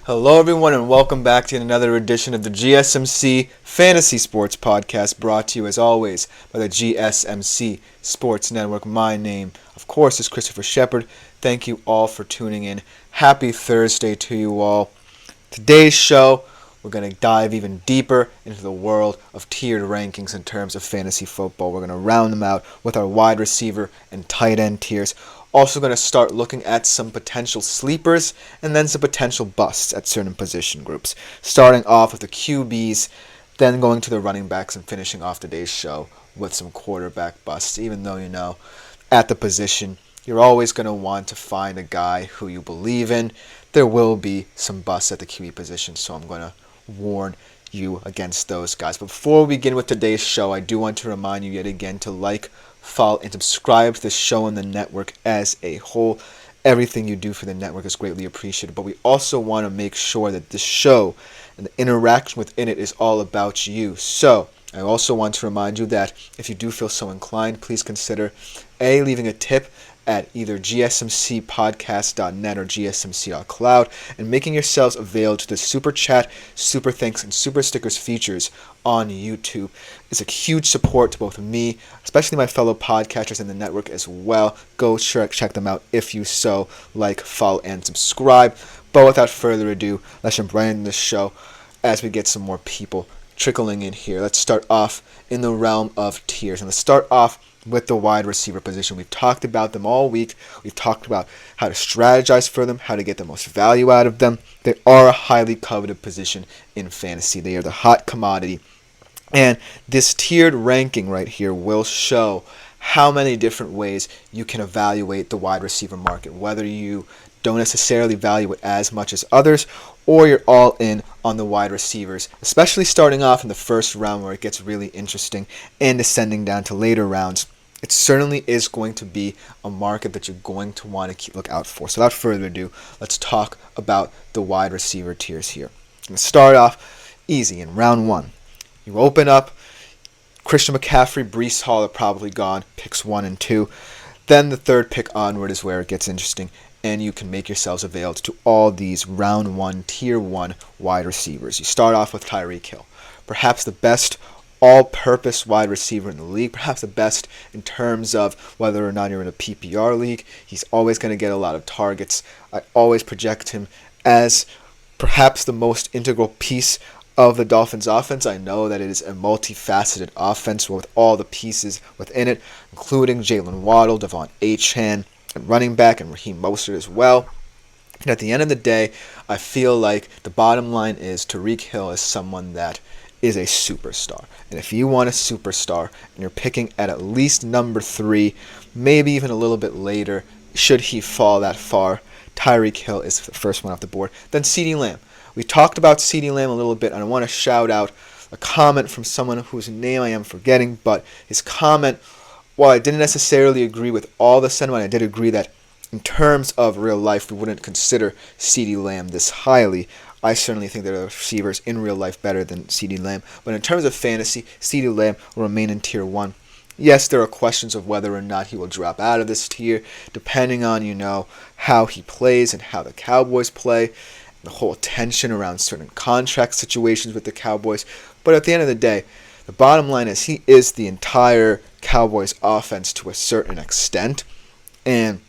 Hello, everyone, and welcome back to another edition of the GSMC Fantasy Sports Podcast, brought to you, as always, by the GSMC Sports Network. My name, of course, is Christopher Shepard. Thank you all for tuning in. Happy Thursday to you all. Today's show, we're going to dive even deeper into the world of tiered rankings in terms of fantasy football. We're going to round them out with our wide receiver and tight end tiers. Also going to start looking at some potential sleepers and then some potential busts at certain position groups. Starting off with the QBs, then going to the running backs and finishing off today's show with some quarterback busts. Even though, at the position, you're always going to want to find a guy who you believe in. There will be some busts at the QB position, so I'm going to warn you against those guys. But before we begin with today's show, I do want to remind you yet again to like, follow, and subscribe to the show and the network as a whole. Everything you do for the network is greatly appreciated, but we also want to make sure that this show and the interaction within it is all about you. So I also want to remind you that if you do feel so inclined, please consider leaving a tip at either gsmcpodcast.net or gsmc.cloud and making yourselves available to the Super Chat, Super Thanks, and Super Stickers features on YouTube. It's a huge support to both me, especially my fellow podcasters in the network as well. Go check them out if you so like, follow, and subscribe. But without further ado, let's jump right into the show as we get some more people trickling in here. Let's start off in the realm of tiers. And let's start off with the wide receiver position. We've talked about them all week. We've talked about how to strategize for them, how to get the most value out of them. They are a highly coveted position in fantasy. They are the hot commodity. And this tiered ranking right here will show how many different ways you can evaluate the wide receiver market, whether you don't necessarily value it as much as others, or you're all in on the wide receivers, especially starting off in the first round where it gets really interesting and descending down to later rounds. It certainly is going to be a market that you're going to want to look out for. So without further ado, let's talk about the wide receiver tiers here. I'm going to start off easy in round one. You open up, Christian McCaffrey, Breece Hall are probably gone, picks 1 and 2. Then the third pick onward is where it gets interesting, and you can make yourselves available to all these round one, tier 1 wide receivers. You start off with Tyreek Hill, perhaps the best all-purpose wide receiver in the league, perhaps the best in terms of whether or not you're in a PPR league. He's always going to get a lot of targets. I always project him as perhaps the most integral piece of the Dolphins offense. I know that it is a multifaceted offense with all the pieces within it, including Jalen Waddle, Devon Achane, and running back, and Raheem Mostert as well. And at the end of the day, I feel like the bottom line is Tyreek Hill is someone that is a superstar. And if you want a superstar and you're picking at least number 3, maybe even a little bit later, should he fall that far, Tyreek Hill is the first one off the board. Then CeeDee Lamb. We talked about CeeDee Lamb a little bit, and I want to shout out a comment from someone whose name I am forgetting, but his comment, while I didn't necessarily agree with all the sentiment, I did agree that in terms of real life, we wouldn't consider CeeDee Lamb this highly. I certainly think there are receivers in real life better than CeeDee Lamb. But in terms of fantasy, CeeDee Lamb will remain in tier 1. Yes, there are questions of whether or not he will drop out of this tier, depending on, how he plays and how the Cowboys play, the whole tension around certain contract situations with the Cowboys. But at the end of the day, the bottom line is he is the entire Cowboys offense to a certain extent, and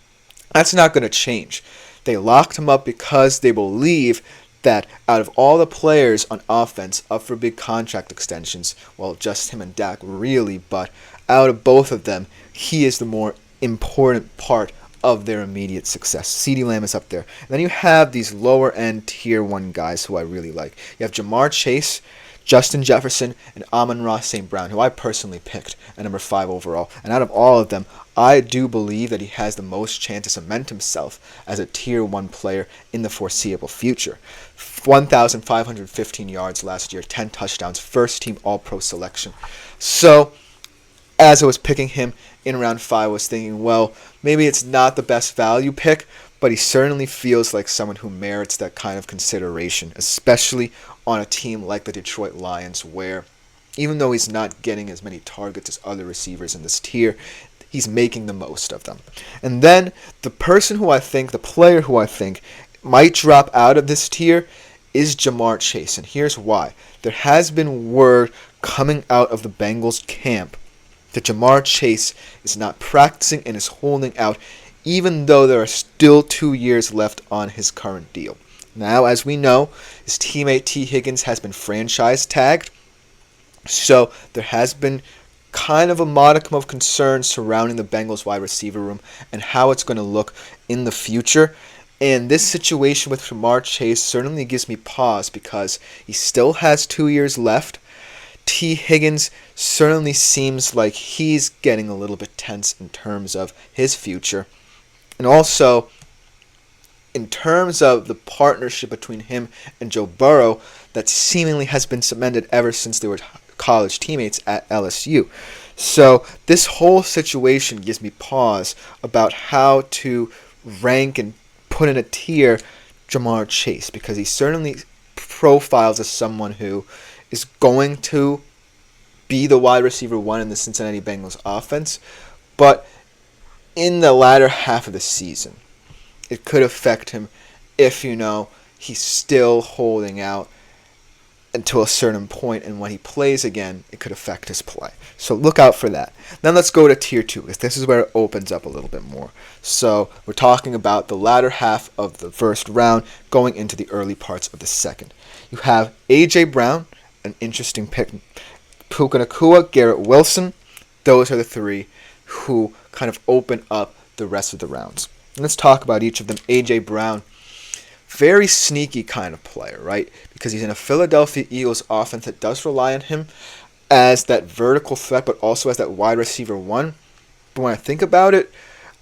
that's not going to change. They locked him up because they believe that out of all the players on offense up for big contract extensions, well, just him and Dak really, but out of both of them, he is the more important part of their immediate success. CeeDee Lamb is up there. And then you have these lower-end tier 1 guys who I really like. You have Jamar Chase, Justin Jefferson, and Amon-Ra St. Brown, who I personally picked at number 5 overall. And out of all of them, I do believe that he has the most chance to cement himself as a tier 1 player in the foreseeable future. 1,515 yards last year, 10 touchdowns, first team All-Pro selection. So, as I was picking him in round 5, I was thinking, well, maybe it's not the best value pick, but he certainly feels like someone who merits that kind of consideration, especially on a team like the Detroit Lions, where even though he's not getting as many targets as other receivers in this tier, he's making the most of them. And then the player who I think might drop out of this tier is Jamar Chase, and here's why. There has been word coming out of the Bengals camp that Jamar Chase is not practicing and is holding out, even though there are still 2 years left on his current deal. Now, as we know, his teammate T. Higgins has been franchise tagged, so there has been kind of a modicum of concern surrounding the Bengals wide receiver room and how it's going to look in the future. And this situation with Jamar Chase certainly gives me pause because he still has 2 years left. T. Higgins certainly seems like he's getting a little bit tense in terms of his future. And also, in terms of the partnership between him and Joe Burrow, that seemingly has been cemented ever since they were college teammates at LSU. So this whole situation gives me pause about how to rank and put in a tier Jamar Chase, because he certainly profiles as someone who is going to be the wide receiver one in the Cincinnati Bengals offense, but in the latter half of the season, it could affect him if, he's still holding out until a certain point, and when he plays again, it could affect his play. So look out for that. Then let's go to Tier 2, because this is where it opens up a little bit more. So we're talking about the latter half of the first round going into the early parts of the second. You have A.J. Brown, an interesting pick, Puka Nacua, Garrett Wilson. Those are the three who kind of open up the rest of the rounds. And let's talk about each of them. A.J. Brown, very sneaky kind of player, right? Because he's in a Philadelphia Eagles offense that does rely on him as that vertical threat, but also as that wide receiver one. But when I think about it,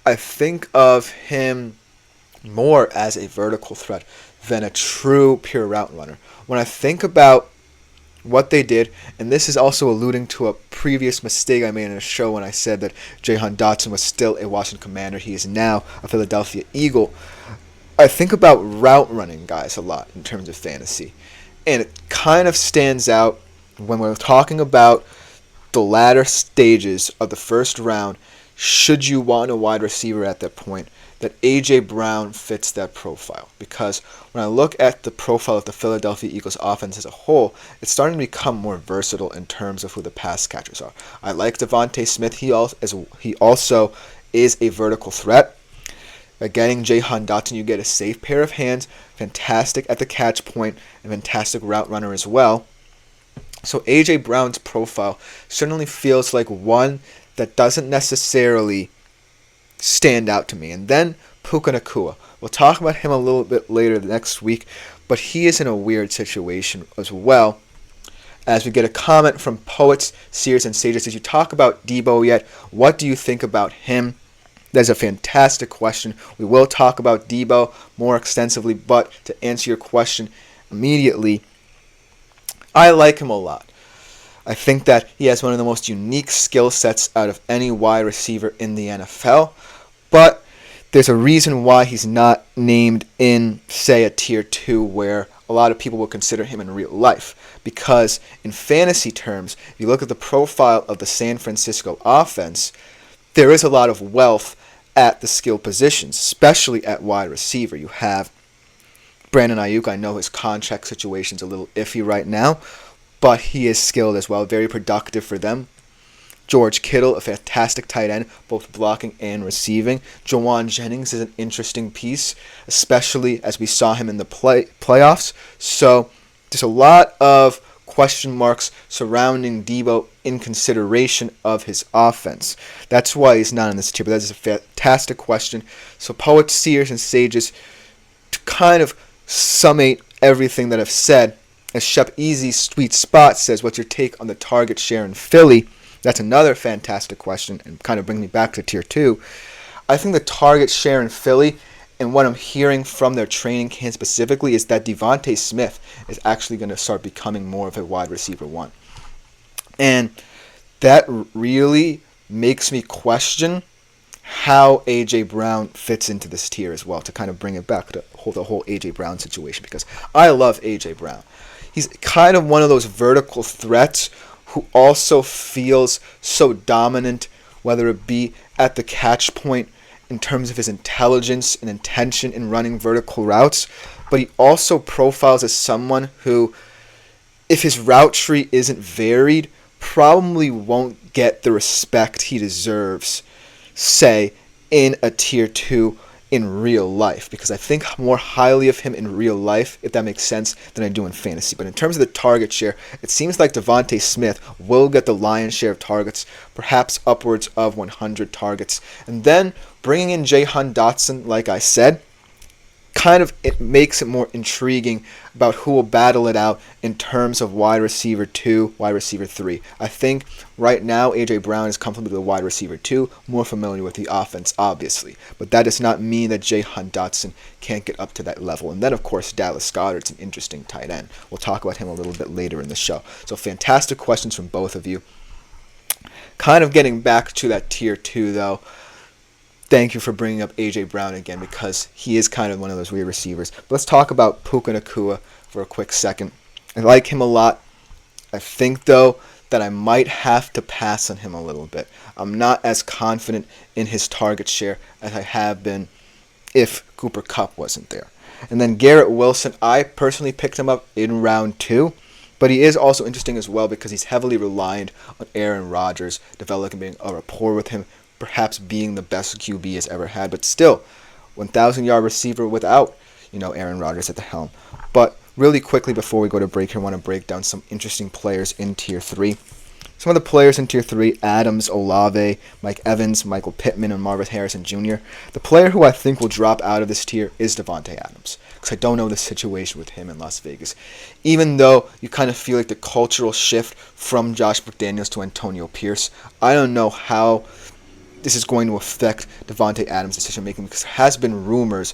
I think of him more as a vertical threat than a true pure route runner. When I think about what they did, and this is also alluding to a previous mistake I made in a show when I said that Jahan Dotson was still a Washington Commander. He is now a Philadelphia Eagle. I think about route running guys a lot in terms of fantasy, and it kind of stands out when we're talking about the latter stages of the first round. Should you want a wide receiver at that point, that A.J. Brown fits that profile, because when I look at the profile of the Philadelphia Eagles offense as a whole, it's starting to become more versatile in terms of who the pass catchers are. I like Devontae Smith. He also is a vertical threat. By getting Jahan Dotson, you get a safe pair of hands, fantastic at the catch point, and fantastic route runner as well. So A.J. Brown's profile certainly feels like one that doesn't necessarily stand out to me. And then Puka Nacua. We'll talk about him a little bit later next week, but he is in a weird situation as well. As we get a comment from Poets, Seers, and Sages. Did you talk about Debo yet? What do you think about him? That's a fantastic question. We will talk about Debo more extensively, but to answer your question immediately, I like him a lot. I think that he has one of the most unique skill sets out of any wide receiver in the NFL, but there's a reason why he's not named in, say, a Tier 2 where a lot of people will consider him in real life. Because in fantasy terms, if you look at the profile of the San Francisco offense, there is a lot of wealth at the skill positions, especially at wide receiver. You have Brandon Ayuk. I know his contract situation's a little iffy right now, but he is skilled as well, very productive for them. George Kittle, a fantastic tight end, both blocking and receiving. Jawan Jennings is an interesting piece, especially as we saw him in the playoffs. So there's a lot of question marks surrounding Debo in consideration of his offense. That's why he's not in this tier, but that is a fantastic question. So Poets, Seers, and Sages, to kind of summate everything that I've said, as Shep Easy's Sweet Spot says, what's your take on the target share in Philly? That's another fantastic question, and kind of bring me back to Tier 2. I think the target share in Philly, and what I'm hearing from their training camp specifically, is that Devontae Smith is actually going to start becoming more of a wide receiver one. And that really makes me question how A.J. Brown fits into this tier as well, to kind of bring it back to the whole A.J. Brown situation, because I love A.J. Brown. He's kind of one of those vertical threats who also feels so dominant, whether it be at the catch point in terms of his intelligence and intention in running vertical routes, but he also profiles as someone who, if his route tree isn't varied, probably won't get the respect he deserves, say, in a Tier 2 in real life, because I think more highly of him in real life, if that makes sense, than I do in fantasy. But in terms of the target share, it seems like Devontae Smith will get the lion's share of targets, perhaps upwards of 100 targets. And then bringing in Jahan Dotson, like I said, kind of it makes it more intriguing about who will battle it out in terms of wide receiver 2, wide receiver 3. I think right now A.J. Brown is comfortable with the wide receiver 2, more familiar with the offense, obviously. But that does not mean that Jahan Dotson can't get up to that level. And then, of course, Dallas Goedert's an interesting tight end. We'll talk about him a little bit later in the show. So fantastic questions from both of you. Kind of getting back to that Tier 2, though. Thank you for bringing up A.J. Brown again, because he is kind of one of those weird receivers. But let's talk about Puka Nacua for a quick second. I like him a lot. I think, though, that I might have to pass on him a little bit. I'm not as confident in his target share as I have been if Cooper Kupp wasn't there. And then Garrett Wilson, I personally picked him up in round 2. But he is also interesting as well because he's heavily reliant on Aaron Rodgers, developing a rapport with him, perhaps being the best QB he's ever had, but still, 1,000-yard receiver without, Aaron Rodgers at the helm. But really quickly before we go to break here, I want to break down some interesting players in Tier 3. Some of the players in Tier 3, Adams, Olave, Mike Evans, Michael Pittman, and Marvin Harrison Jr. The player who I think will drop out of this tier is Devontae Adams, because I don't know the situation with him in Las Vegas. Even though you kind of feel like the cultural shift from Josh McDaniels to Antonio Pierce, I don't know how this is going to affect Devontae Adams' decision-making, because there has been rumors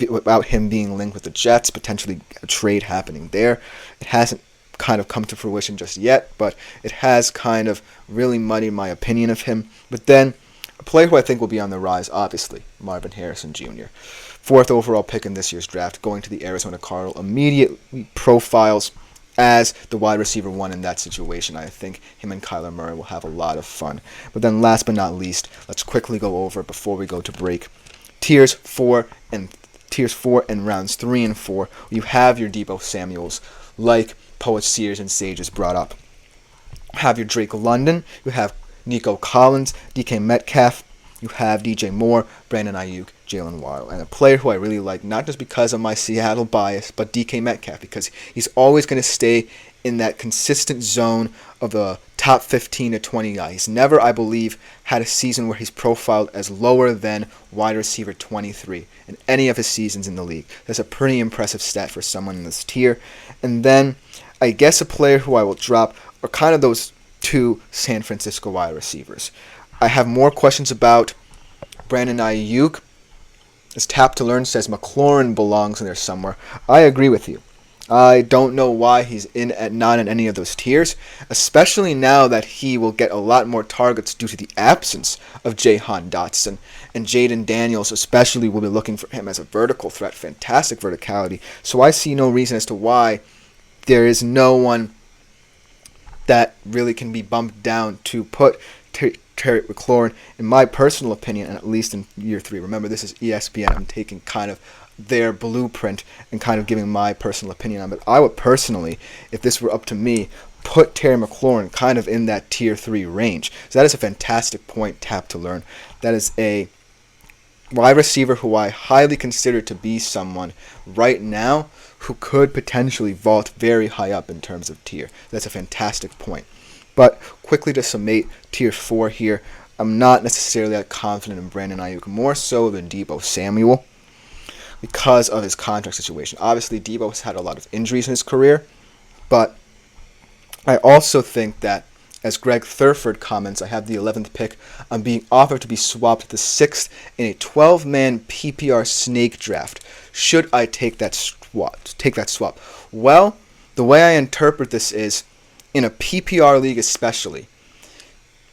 about him being linked with the Jets, potentially a trade happening there. It hasn't kind of come to fruition just yet, but it has kind of really muddied my opinion of him. But then, a player who I think will be on the rise, obviously, Marvin Harrison Jr. 4th overall pick in this year's draft, going to the Arizona Cardinals, immediately profiles as the wide receiver 1 in that situation. I think him and Kyler Murray will have a lot of fun. But then last but not least, let's quickly go over before we go to break. Tiers 4 and rounds 3 and 4, you have your Deebo Samuels, like Poet Sears and Sages brought up. You have your Drake London, you have Nico Collins, DK Metcalf, you have DJ Moore, Brandon Ayuk, Jalen Waddle, and a player who I really like, not just because of my Seattle bias, but DK Metcalf, because he's always going to stay in that consistent zone of the top 15 to 20 guy. He's never, I believe, had a season where he's profiled as lower than wide receiver 23 in any of his seasons in the league. That's a pretty impressive stat for someone in this tier. And then I guess a player who I will drop are kind of those 2 San Francisco wide receivers. I have more questions about Brandon Ayuk. As Tap to Learn says, McLaurin belongs in there somewhere. I agree with you. I don't know why he's not in any of those tiers, especially now that he will get a lot more targets due to the absence of Jahan Dotson. And Jaden Daniels especially will be looking for him as a vertical threat. Fantastic verticality. So I see no reason as to why there is no one that really can be bumped down to put Terry McLaurin, in my personal opinion, and at least in year 3. Remember, this is ESPN. I'm taking kind of their blueprint and kind of giving my personal opinion on it. I would personally, if this were up to me, put Terry McLaurin kind of in that tier 3 range. So that is a fantastic point, Tap to Learn. That is a wide receiver who I highly consider to be someone right now who could potentially vault very high up in terms of tier. That's a fantastic point. But quickly to summate tier 4 here, I'm not necessarily that confident in Brandon Ayuk, more so than Deebo Samuel, because of his contract situation. Obviously, Deebo has had a lot of injuries in his career, but I also think that, as Greg Thurford comments, I have the 11th pick. I'm being offered to be swapped to the 6th in a 12-man PPR snake draft. Should I take that swap? Well, the way I interpret this is, in a PPR league especially,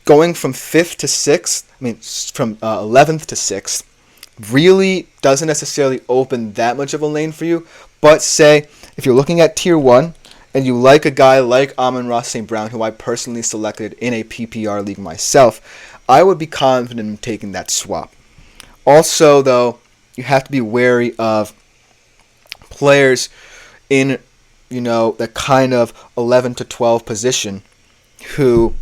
going from 5th to 6th, from 11th to 6th, really doesn't necessarily open that much of a lane for you. But say, if you're looking at tier 1, and you like a guy like Amon-Ra St. Brown, who I personally selected in a PPR league myself, I would be confident in taking that swap. Also, though, you have to be wary of players in, that kind of 11 to 12 position who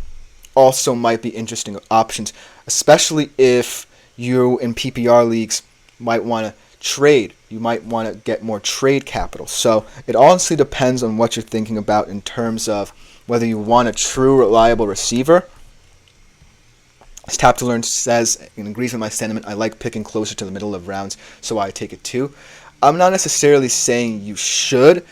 also might be interesting options, especially if you in PPR leagues might want to trade. You might want to get more trade capital. So it honestly depends on what you're thinking about in terms of whether you want a true reliable receiver. As Tap to Learn says, and agrees with my sentiment, I like picking closer to the middle of rounds, so I take it too. I'm not necessarily saying you should,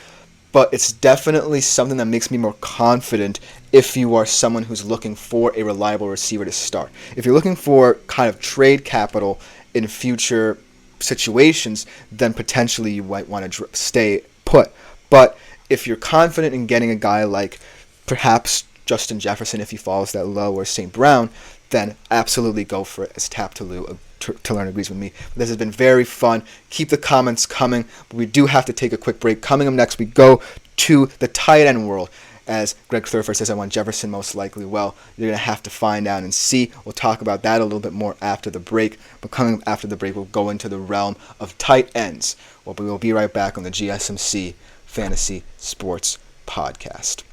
but it's definitely something that makes me more confident if you are someone who's looking for a reliable receiver to start. If you're looking for kind of trade capital in future situations, then potentially you might want to stay put. But if you're confident in getting a guy like perhaps Justin Jefferson, if he falls that low, or St. Brown, then absolutely go for it, as Tap to Learn agrees with me. This has been very fun. Keep the comments coming. But we do have to take a quick break. Coming up next, we go to the tight end world. As Greg Thurfer says, I want Jefferson most likely. Well, you're going to have to find out and see. We'll talk about that a little bit more after the break. But coming up after the break, we'll go into the realm of tight ends. Well, we will be right back on the GSMC Fantasy Sports Podcast.